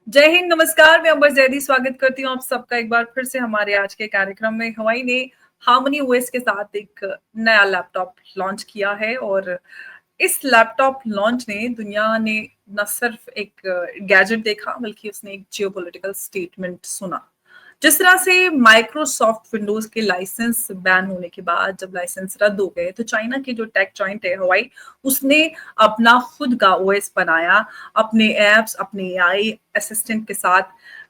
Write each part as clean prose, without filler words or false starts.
जय हिंद, नमस्कार। मैं अंबर जैदी स्वागत करती हूँ आप सबका एक बार फिर से हमारे आज के कार्यक्रम में। हवाई ने हार्मनी ओएस के साथ एक नया लैपटॉप लॉन्च किया है और इस लैपटॉप लॉन्च ने दुनिया ने न सिर्फ एक गैजेट देखा बल्कि उसने एक जियोपॉलिटिकल स्टेटमेंट सुना। जिस तरह से माइक्रोसॉफ्ट विंडोज के लाइसेंस बैन होने के बाद जब लाइसेंस रद्द हो गए तो चाइना की जो टेक जॉइंट है हवाई, उसने अपना खुद का ओएस बनाया। अपने एप्स, अपने एआई असिस्टेंट के साथ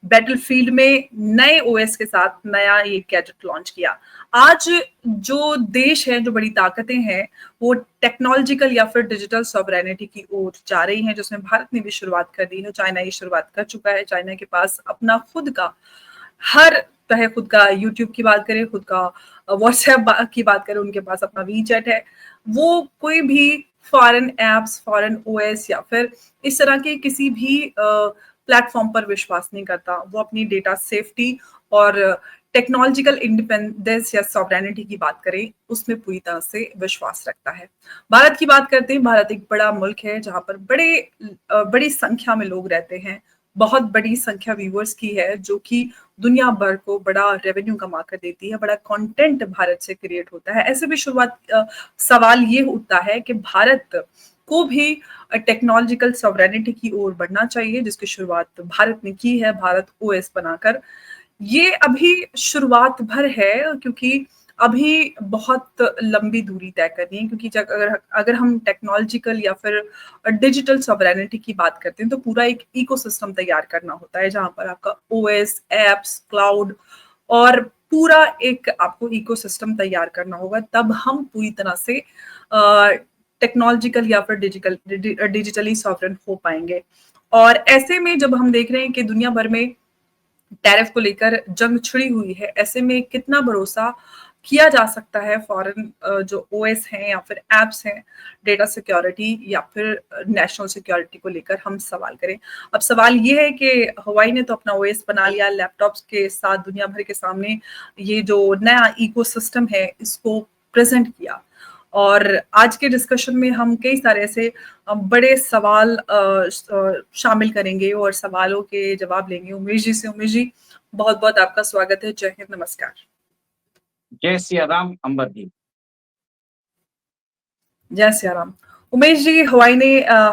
बैटलफील्ड में नए ओएस के साथ नया ये गैजेट लॉन्च किया। आज जो देश है, जो बड़ी ताकतें हैं, वो टेक्नोलॉजिकल या फिर डिजिटल सॉवरेनिटी की ओर जा रही हैं, जिसमें भारत ने भी शुरुआत कर दी है। चाइना ये शुरुआत कर चुका है। चाइना के पास अपना खुद का हर तरह, खुद का यूट्यूब की बात करें, खुद का व्हाट्सएप की बात करें, उनके पास अपना वीचैट है। वो कोई भी फॉरेन एप्स, फॉरेन ओएस या फिर इस तरह के किसी भी प्लेटफॉर्म पर विश्वास नहीं करता। वो अपनी डेटा सेफ्टी और टेक्नोलॉजिकल इंडिपेंडेंस या सॉवरेनिटी की बात करें, उसमें पूरी तरह से विश्वास रखता है। भारत की बात करते हैं। भारत एक बड़ा मुल्क है जहां पर बड़ी संख्या में लोग रहते हैं। बहुत बड़ी संख्या व्यूअर्स की है, जो कि दुनिया भर को बड़ा रेवेन्यू कमा कर देती है। बड़ा कंटेंट भारत से क्रिएट होता है। ऐसे भी सवाल ये उठता है कि भारत को भी टेक्नोलॉजिकल सॉवरेनिटी की ओर बढ़ना चाहिए, जिसकी शुरुआत भारत ने की है भारत ओएस बनाकर। ये अभी शुरुआत भर है, क्योंकि अभी बहुत लंबी दूरी तय करनी है। क्योंकि अगर अगर हम टेक्नोलॉजिकल या फिर डिजिटल सॉवरेनिटी की बात करते हैं तो पूरा एक इकोसिस्टम तैयार करना होता है, जहां पर आपका ओएस, एप्स, क्लाउड और पूरा एक आपको इकोसिस्टम तैयार करना होगा। तब हम पूरी तरह से टेक्नोलॉजिकल या फिर डिजिटली सॉवरेन हो पाएंगे। और ऐसे में जब हम देख रहे हैं कि दुनिया भर में टैरिफ को लेकर जंग छिड़ी हुई है, ऐसे में कितना भरोसा किया जा सकता है फॉरेन जो ओएस हैं या फिर एप्स हैं, डेटा सिक्योरिटी या फिर नेशनल सिक्योरिटी को लेकर हम सवाल करें। अब सवाल ये है कि हवाई ने तो अपना ओएस बना लिया, लैपटॉप्स के साथ दुनिया भर के सामने ये जो नया इकोसिस्टम है इसको प्रेजेंट किया। और आज के डिस्कशन में हम कई सारे ऐसे बड़े सवाल शामिल करेंगे और सवालों के जवाब लेंगे उमेश जी से। उमेश जी, बहुत बहुत आपका स्वागत है। जय हिंद, नमस्कार। जय सिया राम अंबर जी। जय सिया राम। उमेश जी, हवाई ने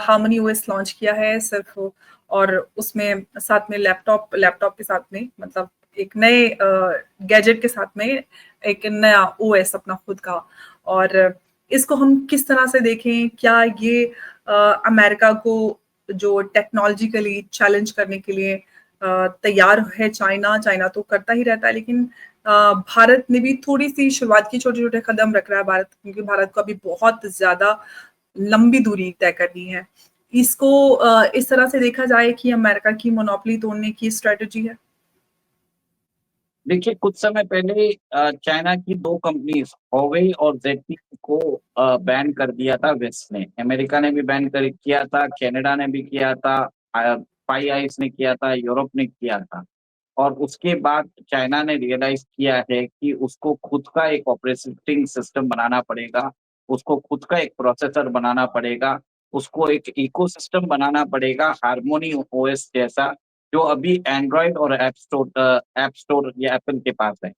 हार्मनी ओएस लॉन्च किया है सिर्फ, और उसमें साथ में लैपटॉप के साथ में, मतलब एक नए गैजेट के साथ में एक नया ओएस अपना खुद का। और इसको हम किस तरह से देखें? क्या ये अमेरिका को जो टेक्नोलॉजिकली चैलेंज करने के लिए तैयार है? चाइना तो करता ही रहता है, लेकिन भारत ने भी थोड़ी सी शुरुआत की, छोटे छोटे कदम रख रहा है भारत, क्योंकि भारत को अभी बहुत ज्यादा लंबी दूरी तय करनी है। इसको इस तरह से देखा जाए कि अमेरिका की मोनोपोली तोड़ने की स्ट्रेटेजी है। देखिए, कुछ समय पहले चाइना की दो कंपनीज हुawei और ZTE को बैन कर दिया था वेस्ट ने। अमेरिका ने भी बैन कर किया था, कनाडा ने भी किया था, फाइव आइज ने किया था, यूरोप ने किया था। और उसके बाद चाइना ने रियलाइज किया है कि उसको खुद का एक ऑपरेटिंग सिस्टम बनाना पड़ेगा, उसको खुद का एक प्रोसेसर बनाना पड़ेगा, उसको एक इकोसिस्टम बनाना पड़ेगा हार्मोनी ओएस जैसा, जो अभी एंड्रॉयड और ऐप स्टोर या एप्पल के पास है।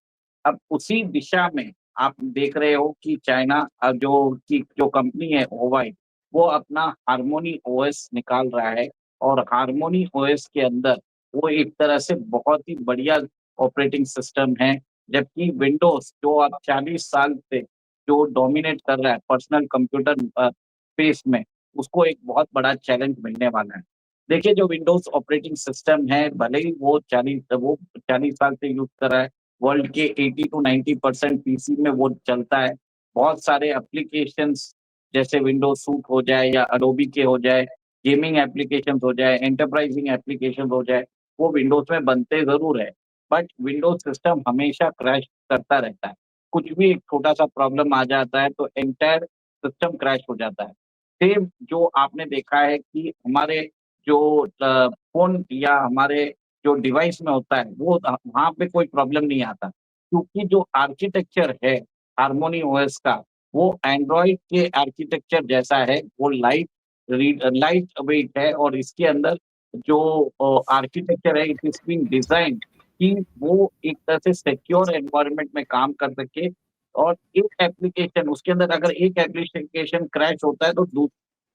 अब उसी दिशा में आप देख रहे हो कि चाइना जो कंपनी है हुawei, वो अपना हार्मोनी ओएस निकाल रहा है। और हार्मोनी ओएस के अंदर वो एक तरह से बहुत ही बढ़िया ऑपरेटिंग सिस्टम है। जबकि विंडोज जो अब 40 साल से जो डोमिनेट कर रहा है पर्सनल कंप्यूटर स्पेस में, उसको एक बहुत बड़ा चैलेंज मिलने वाला है। देखिए, जो विंडोज ऑपरेटिंग सिस्टम है, भले ही वो 40 साल से यूज कर रहा है, वर्ल्ड के 80 to 90% पीसी में वो चलता है। बहुत सारे एप्लीकेशंस जैसे विंडोज सूट हो जाए या अडोबी के हो जाए, गेमिंग एप्लीकेशंस हो जाए, एंटरप्राइजिंग एप्लीकेशन हो जाए, वो विंडोज में बनते जरूर है। बट विंडोज सिस्टम हमेशा क्रैश करता रहता है। कुछ भी एक छोटा सा प्रॉब्लम आ जाता है तो एंटायर सिस्टम क्रैश हो जाता है। सेम जो आपने देखा है कि हमारे जो फ़ोन या हमारे जो डिवाइस में होता है, वो वहाँ पे कोई प्रॉब्लम नहीं आता। क्योंकि जो आर्किटेक्चर है हार्मोनी ओएस का, वो एंड्रॉयड के आर्किटेक्चर जैसा है। वो लाइट वेट है और इसके अंदर जो आर्किटेक्चर है, इट इज बीइंग डिजाइन कि वो एक तरह से सिक्योर एनवायरनमेंट में काम कर सके। और एक एप्लीकेशन उसके अंदर अगर एक एप्लीकेशन क्रैश होता है तो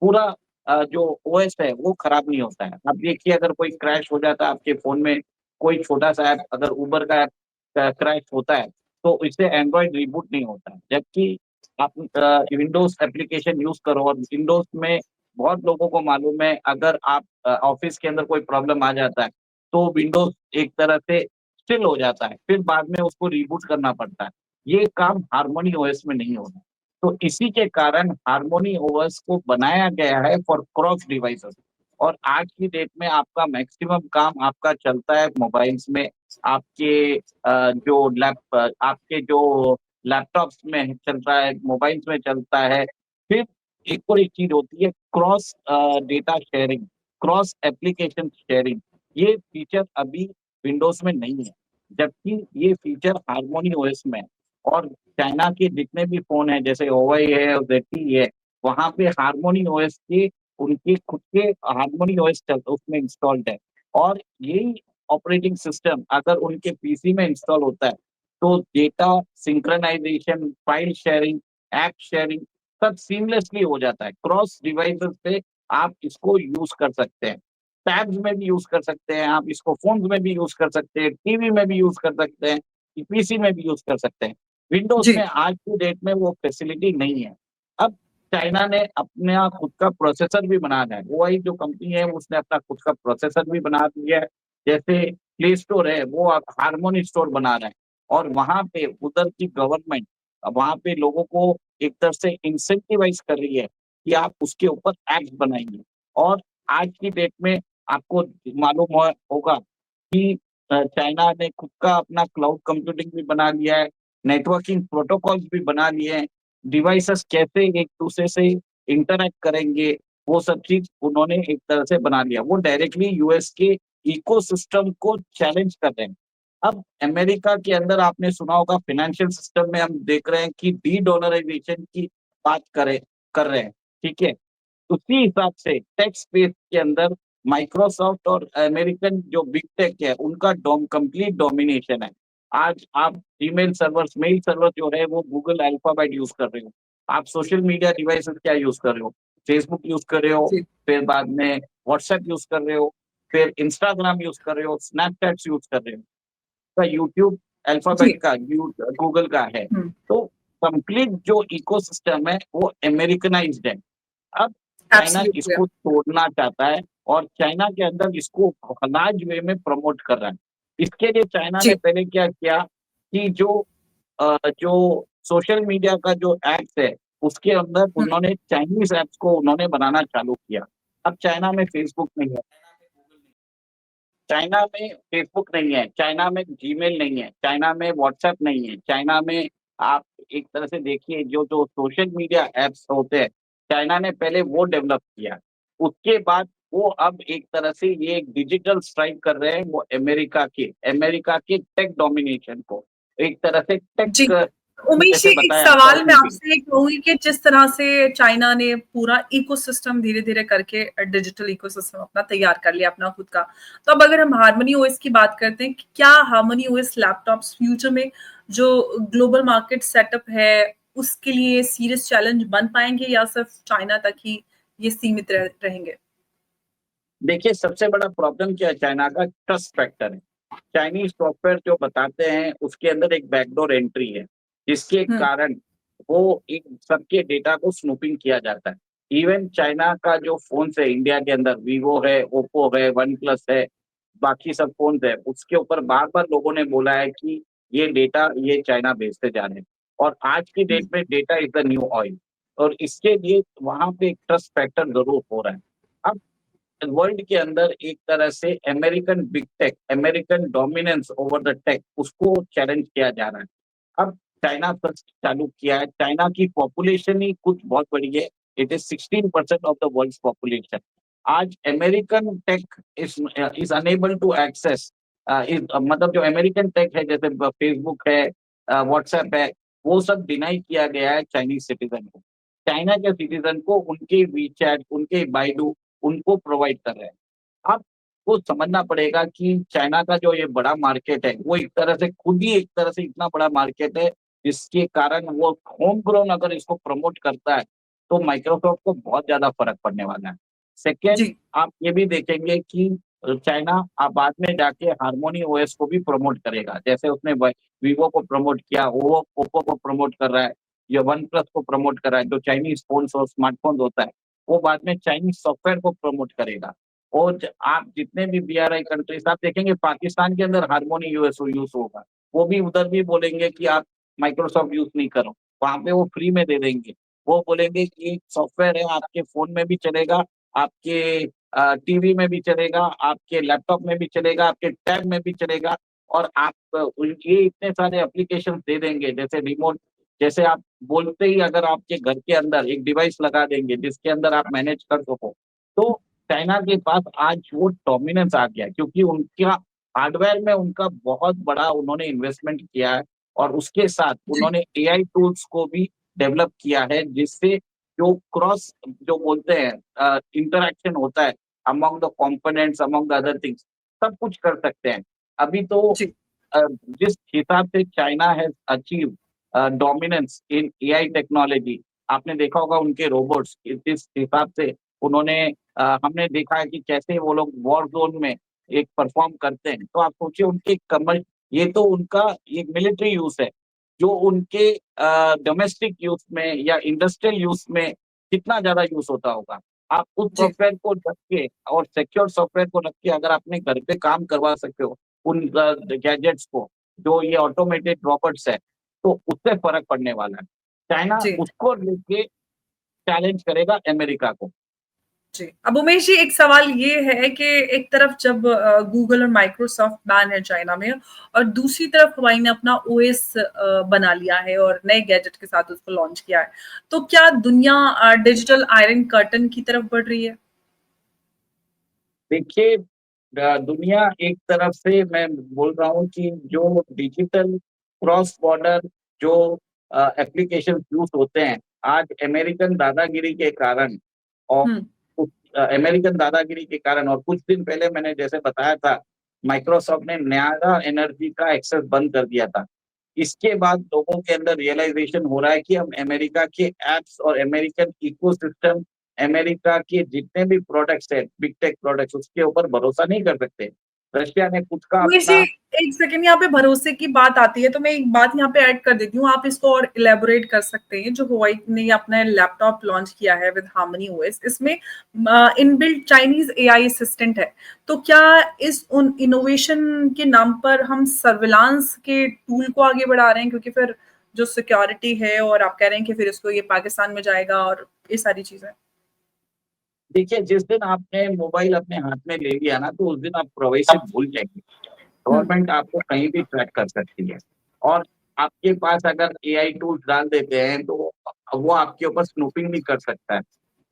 पूरा जो ओएस है वो खराब नहीं होता है। आप देखिए अगर कोई क्रैश हो जाता है आपके फोन में, कोई छोटा सा ऐप अगर उबर का ऐप क्रैश होता है तो इससे एंड्रॉइड रिबूट नहीं होता है। जबकि आप विंडोज एप्लीकेशन यूज करो, और विंडोज में बहुत लोगों को मालूम है अगर आप ऑफिस के अंदर कोई प्रॉब्लम आ जाता है तो विंडोज एक तरह से स्टिल हो जाता है, फिर बाद में उसको रिबूट करना पड़ता है। ये काम हार्मोनी ओएस में नहीं होता। तो इसी के कारण हार्मोनी ओएस को बनाया गया है फॉर क्रॉस डिवाइसेस। और आज की डेट में आपका मैक्सिमम काम आपका चलता है मोबाइल्स में, आपके आपके जो लैपटॉप्स में चल रहा है, मोबाइल्स में चलता है। फिर एक और एक चीज होती है cross data sharing, cross application sharing. ये फीचर अभी विंडोज में नहीं है, जबकि ये फीचर हार्मोनी ओएस में है। और चाइना के जितने भी फोन है जैसे ओवाई है और जेटी है, वहां पे हार्मोनी ओएस के उनके खुद के हार्मोनी ओएस उसमें इंस्टॉल्ड है। और यही ऑपरेटिंग सिस्टम अगर उनके पीसी में इंस्टॉल होता है तो data synchronization, file sharing, app sharing सब सीमलेसली हो जाता है। क्रॉस डिवाइसेस पे आप इसको यूज कर सकते हैं, टैब्स में भी यूज कर सकते हैं, आप इसको फोन में भी यूज कर सकते हैं, टीवी में भी यूज कर सकते हैं, पीसी में भी यूज कर सकते हैं। विंडोज में जी। आज की डेट में वो फैसिलिटी नहीं है। अब चाइना ने अपना खुद का प्रोसेसर भी बनाना है, ओआई जो कंपनी है उसने अपना खुद का प्रोसेसर भी बना दिया है। जैसे प्ले स्टोर है वो अब हार्मोनी स्टोर बना रहा है, और वहां पे उधर की गवर्नमेंट वहां पे लोगों को एक तरह से इंसेंटिवाइज कर रही है कि आप उसके ऊपर एप्स बनाएंगे। और आज की डेट में आपको मालूम होगा कि चाइना ने खुद का अपना क्लाउड कंप्यूटिंग भी बना लिया है, नेटवर्किंग प्रोटोकॉल्स भी बना लिए हैं, डिवाइसेस कैसे एक दूसरे से इंटरैक्ट करेंगे वो सब चीज उन्होंने एक तरह से बना लिया। वो डायरेक्टली यूएस के इकोसिस्टम को चैलेंज कर रहे हैं। अब अमेरिका के अंदर आपने सुना होगा फाइनेंशियल सिस्टम में हम देख रहे हैं कि डी डॉलराइजेशन की बात कर रहे हैं, ठीक है। उसी हिसाब से टेक स्पेस के अंदर माइक्रोसॉफ्ट और अमेरिकन जो बिग टेक है उनका कंप्लीट डोमिनेशन है। आज आप ईमेल सर्वर्स, मेल सर्वर जो है वो गूगल अल्फाबेट यूज कर रहे हो, आप सोशल मीडिया डिवाइसेस क्या यूज कर रहे हो, फेसबुक यूज कर रहे हो, जी। फिर बाद में व्हाट्सएप यूज कर रहे हो, फिर इंस्टाग्राम यूज कर रहे हो, स्नैपचैट यूज कर रहे हो। का यूट्यूब अल्फाबेट जी। का गूगल का है। हम्म। तो कंप्लीट जो इकोसिस्टम है वो अमेरिकनाइज्ड है। अब चाइना एब्सोल्युटली। इसको तोड़ना चाहता है, और चाइना के अंदर इसको लार्ज वे में प्रमोट कर रहा है। इसके लिए चाइना ने जी। पहले क्या किया कि जो सोशल मीडिया का जो एप्स है उसके अंदर हम्म। उन्होंने चाइनीज एप्स को उन्होंने बनाना चालू किया। अब चाइना में फेसबुक नहीं है, चाइना में फेसबुक नहीं है, चाइना में जीमेल नहीं है, चाइना में व्हाट्सएप नहीं है, चाइना में आप एक तरह से देखिए जो जो सोशल मीडिया एप्स होते हैं, चाइना ने पहले वो डेवलप किया। उसके बाद वो अब एक तरह से ये एक डिजिटल स्ट्राइक कर रहे हैं, वो अमेरिका के टेक डोमिनेशन को एक तरह से जी। टेक उमेश जी, जैसे एक बताया सवाल मैं टॉकिंग। आपसे कहूँगी कि जिस तरह से चाइना ने पूरा इकोसिस्टम धीरे-धीरे करके डिजिटल इकोसिस्टम अपना तैयार कर लिया अपना खुद का। तो अब अगर हम हार्मनी ओएस की बात करते हैं, कि क्या हार्मनी ओएस लैपटॉप्स फ्यूचर में जो ग्लोबल मार्केट सेटअप है, उसके लिए सीरियस चैलेंज बन पाएँगे या सिर्फ चाइना तक ही ये सीमित रहेंगे? देखिए सबसे बड़ा प्रॉब्लम क्या है चाइना का, ट्रस्ट फैक्टर है। चाइनीज सॉफ्टवेयर जो बताते हैं उसके अंदर एक बैकडोर एंट्री है, जिसके हुँ। कारण वो एक सबके डेटा को स्नूपिंग किया जाता है। इवन चाइना का जो फोन है इंडिया के अंदर, वीवो है, ओप्पो है, वन प्लस है, बाकी सब फोन है, उसके ऊपर बार बार लोगों ने बोला है कि ये डेटा ये चाइना भेजते जा रहे हैं। और आज की डेट हुँ। में data is the new oil, और इसके लिए वहां पे एक ट्रस्ट फैक्टर जरूर हो रहा है। अब वर्ल्ड के अंदर एक तरह से American big tech, American dominance over the tech, उसको चैलेंज किया जा रहा है। अब चाइना फर्स्ट चालू किया है, चाइना की पॉपुलेशन ही कुछ बहुत बड़ी है, it is 16% of the world population. आज American tech is unable to access, मतलब जो अमेरिकन टेक है जैसे फेसबुक है, व्हाट्सएप है, वो सब डिनाई किया गया है चाइनीज सिटीजन को। चाइना के सिटीजन को उनके वीचैट, उनके बाइडू उनको प्रोवाइड कर रहे हैं। अब आपको समझना पड़ेगा कि चाइना का जो ये बड़ा मार्केट है, वो एक तरह से खुद ही एक तरह से इतना बड़ा मार्केट है, जिसके कारण वो होम ग्रोन अगर इसको प्रमोट करता है, तो माइक्रोसॉफ्ट को बहुत ज़्यादा फ़र्क पड़ने वाला है। सेकंड, जी, आप ये भी देखेंगे कि चाइना बाद में जाके हार्मोनी ओएस को भी प्रमोट करेगा। जैसे उसने वीवो को प्रमोट किया, वो ओप्पो को प्रमोट कर रहा है, या वन प्लस को प्रमोट कर रहा है। जो चाइनीज़ फ़ोन्स और स्मार्टफ़ोन्स होता है, वो बाद में चाइनीज़ सॉफ्टवेयर को प्रमोट करेगा। और आप जितने भी बीआरआई कंट्रीज आप देखेंगे, पाकिस्तान के अंदर हार्मोनी यूएस यूज होगा, वो भी उधर भी बोलेंगे कि आप माइक्रोसॉफ्ट यूज नहीं करो, वहां पे वो फ्री में दे देंगे। वो बोलेंगे कि एक सॉफ्टवेयर है, आपके फोन में भी चलेगा, आपके टीवी में भी चलेगा, आपके लैपटॉप में भी चलेगा, आपके टैब में भी चलेगा। और आप ये इतने सारे एप्लीकेशन दे देंगे, जैसे रिमोट, जैसे आप बोलते ही अगर आपके घर के अंदर एक डिवाइस लगा देंगे जिसके अंदर आप मैनेज कर सको, तो चाइना के पास आज वो डोमिनेंस आ गया है, क्योंकि उनका हार्डवेयर में उनका बहुत बड़ा उन्होंने इन्वेस्टमेंट किया है। और उसके साथ जी, उन्होंने एआई टूल्स को भी डेवलप किया है, जिससे जो क्रॉस जो बोलते हैं इंटरैक्शन होता है among the components, among the other things, सब कुछ कर सकते हैं। अभी तो जी, जिस हिसाब से China has achieve dominance in AI technology, आपने देखा होगा उनके रोबोट्स जिस हिसाब से उन्होंने हमने देखा है कि कैसे वो लोग वॉर ज़ोन में एक परफ़ॉर्म करते हैं। तो आप सोचिए उनके कमर, ये तो उनका एक मिलिट्री यूज़ है, जो उनके डोमेस्टिक यूज़ में या इंडस्ट्रियल यूज़ में कितना ज़्यादा यूज़ होता होगा। आप उस जी, सॉफ्टवेयर को रख के और सिक्योर सॉफ्टवेयर को रख के अगर अपने घर पे काम करवा सकते हो, उन गैजेट्स को, जो ये ऑटोमेटेड रोबोट्स है, तो उससे फ़र्क पड़ने वाला है। चाइना जी। उसको लेके चैलेंज करेगा अमेरिका को। जी। अब उमेश जी एक सवाल ये है कि एक तरफ जब गूगल और माइक्रोसॉफ्ट बैन है चाइना में और दूसरी तरफ हवाई ने अपना ओएस बना लिया है और नए गैजेट के साथ उसको लॉन्च किया है। तो क्या दुनिया डिजिटल आयरन कर्टन की तरफ बढ़ रही है? देखिए, दुनिया एक तरफ से मैं बोल रहा हूँ कि जो डिजिटल क्रॉस बॉर्डर जो एप्लीकेशंस यूज़ होते हैं, आज अमेरिकन दादागिरी के कारण और हुँ, अमेरिकन दादागिरी के कारण, और कुछ दिन पहले मैंने जैसे बताया था, माइक्रोसॉफ्ट ने न्यारा एनर्जी का एक्सेस बंद कर दिया था। इसके बाद लोगों के अंदर रियलाइज़ेशन हो रहा है कि हम अमेरिका के ऐप्स और अमेरिकन इकोसिस्टम, अमेरिका के जितने भी प्रोडक्ट्स हैं, बिग टेक प्रोडक्ट्स, उसके ऊपर भरोसा नहीं कर सकते। रशिया ने खुद का उमेश जी अपना, एक सेकंड यहाँ पे भरोसे की बात आती है तो मैं एक बात यहाँ पे ऐड कर देती हूँ, आप इसको और इलैबोरेट कर सकते हैं। जो हुआई ने ये अपना लैपटॉप लॉन्च किया है विद हार्मनी ओएस, इसमें इनबिल्ट चाइनीज एआई असिस्टेंट है। तो क्या इस उन इनोवेशन के नाम पर हम सर्विलांस के टूल को आगे बढ़ा रहे हैं? क्योंकि फिर जो सिक्योरिटी है और आप कह रहे हैं कि फिर इसको ये पाकिस्तान में जाएगा और ये सारी चीजें। देखिए जिस दिन आपने मोबाइल अपने हाथ में ले लिया ना, तो उस दिन आप प्राइवेसी भूल जाएँगे। हम्म, गवर्नमेंट आपको कहीं भी ट्रैक कर सकती है। और आपके पास अगर एआई टूल्स डाल देते हैं, तो वो आपके ऊपर स्नूपिंग भी कर सकता है।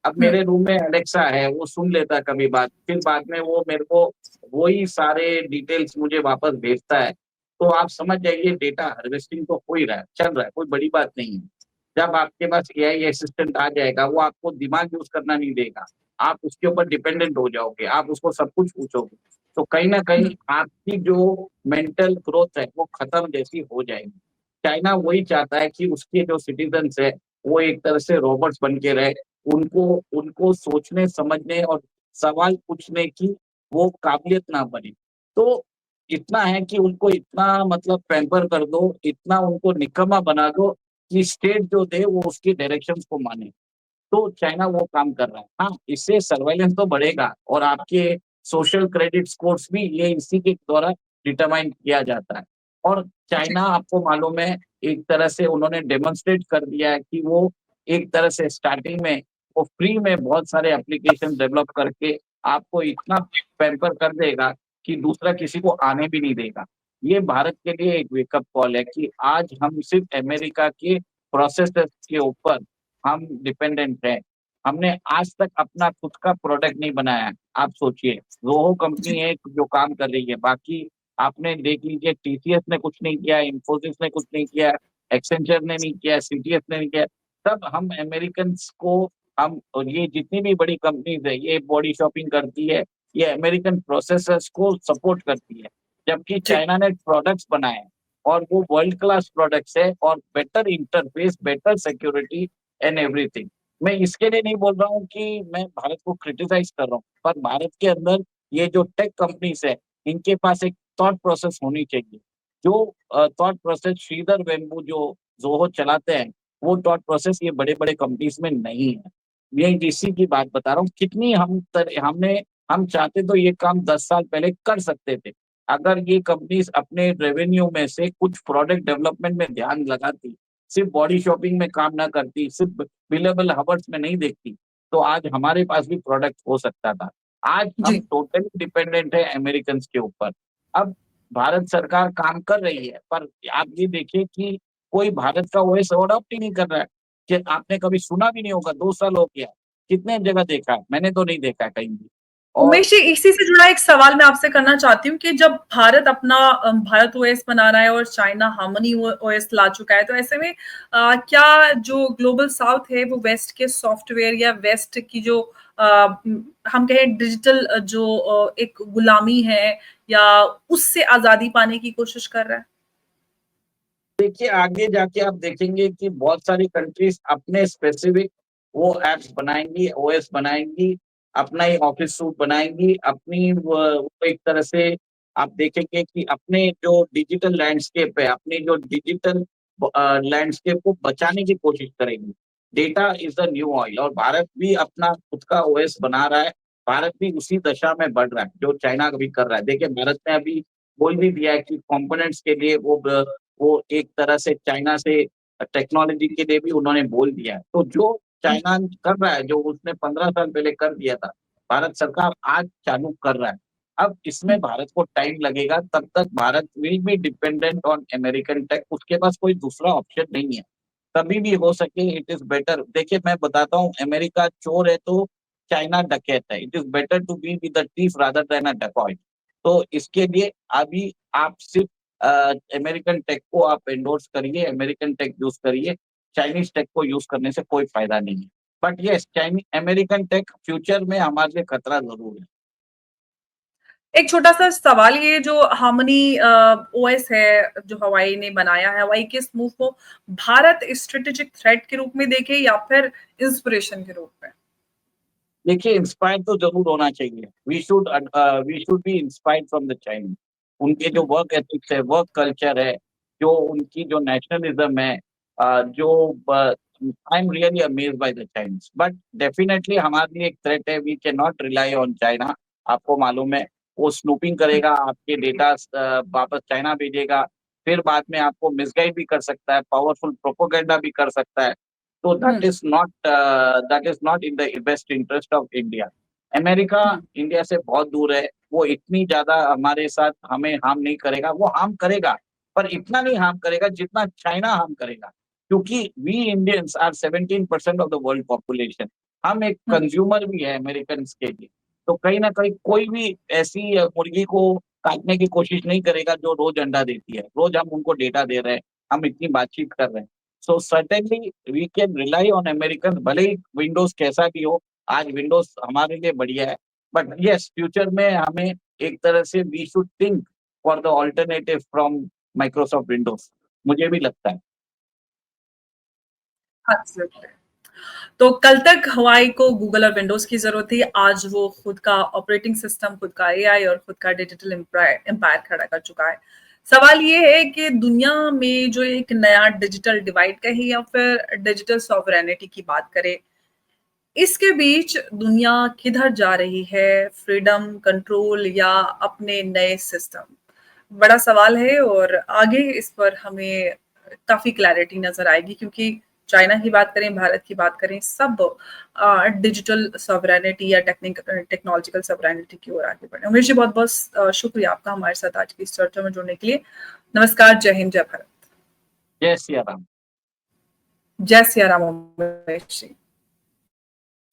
अब हम्म, मेरे रूम में एलेक्सा है, वो सुन लेता है कभी बात, फिर बाद में वो मेरे को वही सारे डिटेल्स मुझे वापस भेजता है। तो आप समझ जाइए डेटा हार्वेस्टिंग तो हो ही रहा है, चल रहा है, कोई बड़ी बात नहीं है। जब आपके पास एआई असिस्टेंट आ जाएगा, वो आपको दिमाग यूज़ करना नहीं देगा। आप उसके ऊपर डिपेंडेंट हो जाओगे, आप उसको सब कुछ पूछोगे। तो कहीं न हम्म, कहीं आपकी जो मेंटल ग्रोथ है, वो खत्म जैसी हो जाएगी। चाइना वही चाहता है कि उसके जो सिटीज़न्स हैं, वो एक तरह से रोबोट्स बन के रहे। उनको उनको सोचने, समझने और सवाल पूछने की वो काबिलियत ना बने। तो इतना है कि उनको इतना मतलब पैम्पर कर दो, इतना उनको निकम्मा बना दो कि स्टेट जो दे वो उसके डायरेक्शंस को माने। तो चाइना वो काम कर रहा है। हाँ, इससे सर्वेलेंस तो बढ़ेगा और आपके सोशल क्रेडिट स्कोर्स भी ये इसी के द्वारा डिटरमाइन किया जाता है। और जी, चाइना आपको मालूम है, एक तरह से उन्होंने डेमोंस्ट्रेट कर दिया है कि वो एक तरह से स्टार्टिंग में वो फ्री में बहुत सारे एप्लीकेशन डेवलप करके आपको इतना पैम्पर कर देगा कि दूसरा किसी को आने भी नहीं देगा। ये भारत के लिए एक वेकअप कॉल है कि आज हम सिर्फ़ अमेरिका के प्रोसेसर्स के ऊपर हम डिपेंडेंट हैं। हमने आज तक अपना खुद का प्रोडक्ट नहीं बनाया है। आप सोचिए, ज़ोहो कंपनी जी, है जो काम कर रही है, बाकी आपने देख लीजिए टीसीएस ने कुछ नहीं किया, इन्फोसिस ने कुछ नहीं किया, एक्सेंचर ने नहीं किया, सीटीएस ने नहीं किया। सब हम अमेरिकन्स को हम, और ये जितनी भी बड़ी कंपनीज़ है, ये बॉडी शॉपिंग करती है, ये अमेरिकन प्रोसेसर्स को सपोर्ट करती है, जबकि चाइना ने प्रोडक्ट्स बनाए हैं और वो वर्ल्ड क्लास प्रोडक्ट्स है और better interface, better security and everything. मैं इसके लिए नहीं बोल रहा हूँ कि मैं भारत को क्रिटिसाइज कर रहा हूँ, पर भारत के अंदर ये जो टेक कंपनीज है, इनके पास एक थॉट प्रोसेस होनी चाहिए। जो थॉट प्रोसेस श्रीधर वेम्बू जो ज़ोहो चलाते हैं, वो थॉट प्रोसेस ये बड़े-बड़े कंपनीज में नहीं है। मैं इसी की बात बता रहा हूँ, कितनी हम चाहते तो ये काम 10 साल पहले कर सकते थे। अगर ये कंपनीज अपने रेवेन्यू में से कुछ प्रोडक्ट डेवलपमेंट में ध्यान लगाती, सिर्फ बॉडी शॉपिंग में काम ना करती, सिर्फ बिलेबल हावर्स में नहीं देखती, तो आज हमारे पास भी प्रोडक्ट हो सकता था। आज हम जी। टोटली डिपेंडेंट है अमेरिकन्स के ऊपर। अब भारत सरकार काम कर रही है, पर आप ये देखिए कि कोई भारत का ओएस अडॉप्ट ही नहीं कर रहा है, कि आपने कभी सुना भी नहीं होगा, 2 साल हो गया। कितने जगह देखा है? मैंने तो नहीं देखा है कहीं भी। और उमेश जी, इसी से जुड़ा एक सवाल मैं आपसे करना चाहती हूँ कि जब भारत अपना भारत ओएस बना रहा है और चाइना हार्मनी ओएस ला चुका है, तो ऐसे में क्या जो ग्लोबल साउथ है वो वेस्ट के सॉफ्टवेयर या वेस्ट की जो हम कहें डिजिटल जो एक गुलामी है या उससे आजादी पाने की कोशिश कर रहा है? देखिए, आगे जाके आप देखेंगे कि बहुत सारी कंट्रीज अपने स्पेसिफिक वो ऐप्स बनाएँगी, ओएस बनाएँगी, अपना ही ऑफिस सूट बनाएँगी, अपनी वो एक तरह से आप देखेंगे कि अपने जो डिजिटल लैंडस्केप है, अपनी जो डिजिटल लैंडस्केप को बचाने की कोशिश करेंगी। Data is the new oil और भारत भी अपना खुद का ओएस बना रहा है। भारत भी उसी दशा में बढ़ रहा है, जो चाइना अभी कर रहा है। देखिए, भारत ने अभी बोल भी दिया है कि कंपोनेंट्स के लिए वो एक तरह से चाइना से टेक्नोलॉजी के लिए भी उन्होंने बोल दिया है। तो जो चाइना कर रहा है, जो उसने 15 साल पहले कर दिया था, भारत सरकार आज चालू कर रहा है। अब इसमें भारत को टाइम लगेगा, तब तक Bharat will be dependent on American tech, उसके पास कोई दूसरा ऑप्शन नहीं है। कभी भी हो सके इट इज़ बेटर। देखिए, मैं बताता हूँ, अमेरिका चोर है तो चाइना डकैत है। It is better to be with the thief rather than a decoy. तो इसके लिए अभी आप सिर्फ अमेरिकन टेक को आप एंडोर्स करिए, अमेरिकन टेक यूज़ करिए, चाइनीज़ टेक को यूज़ करने से कोई फ़ायदा नहीं है। But yes, American tech future में हमारे लिए खतरा ज़रूर है। एक छोटा-सा सवाल, ये जो हार्मनी ओएस है, जो हवाई ने बनाया है, हवाई के इस मूव को भारत स्ट्रैटेजिक थ्रेट के रूप में देखे या फिर इंस्पिरेशन के रूप में? देखिए, इंस्पायर तो ज़रूर होना चाहिए। We should be inspired from the Chinese. उनके जो हुँ, वर्क एथिक्स है, वर्क कल्चर है, जो उनकी जो नेशनलिज़्म है, जो ब I am really amazed by the Chinese. But definitely हमारे लिए एक थ्रेट है, we can not rely on China. आपको मालूम है, वो स्नूपिंग हुँ, करेगा, आपके डेटास वापस चाइना भेजेगा, फिर बाद में आपको मिसगाइड भी कर सकता है, पावरफुल प्रोपेगेंडा भी कर सकता है। तो हुँ, that is not in the best interest of India। America hmm, India से बहुत दूर है, वो इतनी ज़्यादा हमारे साथ हमें हार्म नहीं करेगा, वो हार्म करेगा, पर इतना नहीं हार्म करेगा जितना चाइना हार्म करेगा। क्योंकि we Indians are 17% of the world population. हम एक हुँ, कंज्यूमर भी है अमेरिकन्स के लिए। तो कहीं न कहीं कोई भी ऐसी मुर्गी को काटने की कोशिश नहीं करेगा जो रोज़ अंडा देती है। रोज़ हम उनको डेटा दे रहे हैं, हम इतनी बातचीत कर रहे हैं। So certainly we can rely on American, भले ही विंडोज़ कैसा भी हो, आज विंडोज़ हमारे लिए बढ़िया है। बट येस, फ्यूचर में हमें एक तरह से we should think for the alternative from Microsoft Windows, मुझे भी लगता है। एब्सोल्युटली। तो कल तक हवाई को गूगल और विंडोज़ की ज़रूरत थी, आज वो खुद का ऑपरेटिंग सिस्टम, खुद का एआई और खुद का डिजिटल एम्पायर खड़ा कर चुका है। सवाल ये है कि दुनिया में जो एक नया डिजिटल डिवाइड कहें या फिर डिजिटल सॉवरेनिटी की बात करें, इसके बीच दुनिया किधर जा रही है? फ्रीडम, कंट्रोल या अपने नए सिस्टम? बड़ा सवाल है और आगे इस पर हमें काफ़ी क्लैरिटी नज़र आएगी, क्योंकि चाइना की बात करें, भारत की बात करें, सब डिजिटल सॉवरेनिटी या टेक्नोलॉजिकल सॉवरेनिटी की ओर आगे बढ़े हैं। उमेश जी, बहुत-बहुत शुक्रिया आपका हमारे साथ आज की इस चर्चा में जुड़ने के लिए। नमस्कार, जय हिंद, जय भारत। जय सिया राम। जय सिया राम उमेश जी।